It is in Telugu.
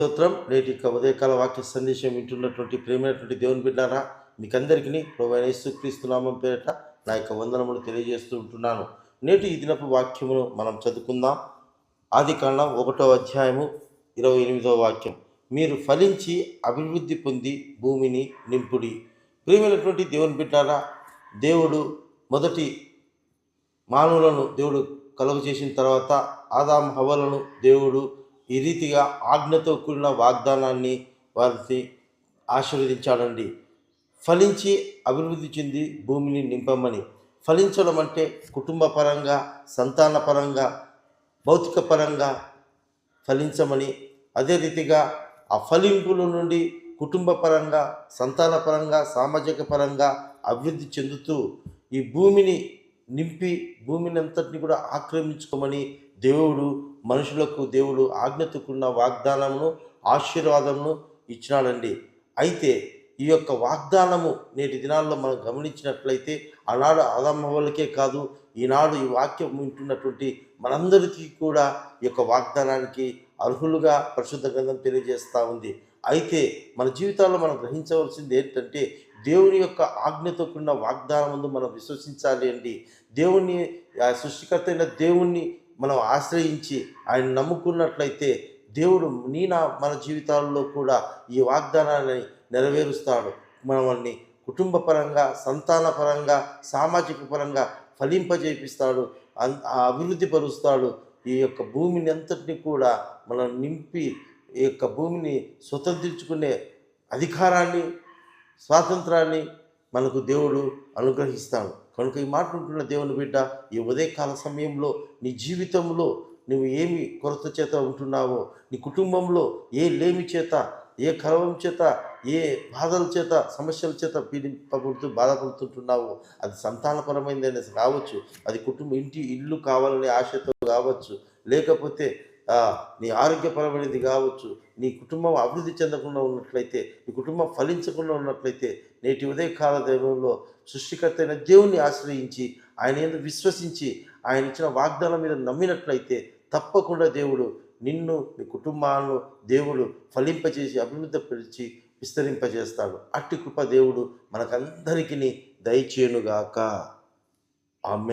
స్తోత్రం. నేటి యొక్క ఉదయకాల వాక్య సందేశం వింటున్నటువంటి ప్రేమైనటువంటి దేవుని బిడ్డారా, మీకందరికీ ప్రభువైన యేసుక్రీస్తు నామం పేరిట నా యొక్క వందనములు తెలియజేస్తూ ఉంటున్నాను. నేటి ఈ దినపు వాక్యమును మనం చదువుకుందాం. ఆదికాండం 1వ అధ్యాయము 28వ వాక్యం. మీరు ఫలించి అభివృద్ధి పొంది భూమిని నింపుడి. ప్రేమైనటువంటి దేవుని బిడ్డారా, దేవుడు మొదటి మానవులను దేవుడు కలుగు చేసిన తర్వాత ఆదాము హవ్వలను దేవుడు ఈ రీతిగా ఆజ్ఞతో కూడిన వాగ్దానాన్ని వారిని ఆశీర్వదించాడండి. ఫలించి అభివృద్ధి చెంది భూమిని నింపమని. ఫలించడం అంటే కుటుంబ పరంగా, సంతాన పరంగా, భౌతిక పరంగా ఫలించమని. అదే రీతిగా ఆ ఫలింపుల నుండి కుటుంబ పరంగా, సంతాన పరంగా, సామాజిక పరంగా అభివృద్ధి చెందుతూ ఈ భూమిని నింపి భూమిని అంతటిని కూడా ఆక్రమించుకోమని దేవుడు ఆజ్ఞతకున్న వాగ్దానమును, ఆశీర్వాదమును ఇచ్చినాడండి. అయితే ఈ యొక్క వాగ్దానము నేటి దినాల్లో మనం గమనించినట్లయితే ఆనాడు ఆదాము హవ్వలకే కాదు, ఈనాడు ఈ వాక్యం వింటున్నటువంటి మనందరికీ కూడా ఈ యొక్క వాగ్దానానికి అర్హులుగా పరిశుద్ధ గ్రంథం తెలియజేస్తూ ఉంది. అయితే మన జీవితాల్లో మనం గ్రహించవలసింది ఏంటంటే, దేవుని యొక్క ఆజ్ఞతో కూడిన వాగ్దానం ముందు మనం విశ్వసించాలి అండి. దేవుని సృష్టికర్త అయిన దేవుణ్ణి మనం ఆశ్రయించి ఆయన నమ్ముకున్నట్లయితే దేవుడు మన జీవితాల్లో కూడా ఈ వాగ్దానాన్ని నెరవేరుస్తాడు. మనల్ని కుటుంబ పరంగా, సంతాన పరంగా, సామాజిక పరంగా ఫలింపజేపిస్తాడు, అభివృద్ధి పరుస్తాడు. ఈ యొక్క భూమిని అంతటిని కూడా మనం నింపి ఈ యొక్క భూమిని స్వతంత్రించుకునే అధికారాన్ని, స్వాతంత్రాన్ని మనకు దేవుడు అనుగ్రహిస్తాడు. కనుక ఈ మాట ఉంటున్న దేవుని బిడ్డ, ఈ ఉదయకాల సమయంలో నీ జీవితంలో నువ్వు ఏమి కొరత చేత ఉంటున్నావో, నీ కుటుంబంలో ఏ లేమి చేత, ఏ కలవం చేత, ఏ బాధల చేత, సమస్యల చేత బాధపడుతుంటున్నావో, అది సంతానపరమైనది కావచ్చు, అది ఇల్లు కావాలనే ఆశతో కావచ్చు, లేకపోతే నీ ఆరోగ్యపరమైనది కావచ్చు, నీ కుటుంబం అభివృద్ధి చెందకుండా ఉన్నట్లయితే, నీ కుటుంబం ఫలించకుండా ఉన్నట్లయితే, నేటి ఉదయకాల దైవంలో సృష్టికర్త అయిన దేవుణ్ణి ఆశ్రయించి ఆయన యందు విశ్వసించి ఆయన ఇచ్చిన వాగ్దానం మీద నమ్మినట్లయితే తప్పకుండా దేవుడు నిన్ను, నీ కుటుంబాలను దేవుడు ఫలింపజేసి అభివృద్ధిపరిచి విస్తరింపజేస్తాడు. అట్టి కృప దేవుడు మనకందరికీ దయచేయునుగాక. ఆమేన్.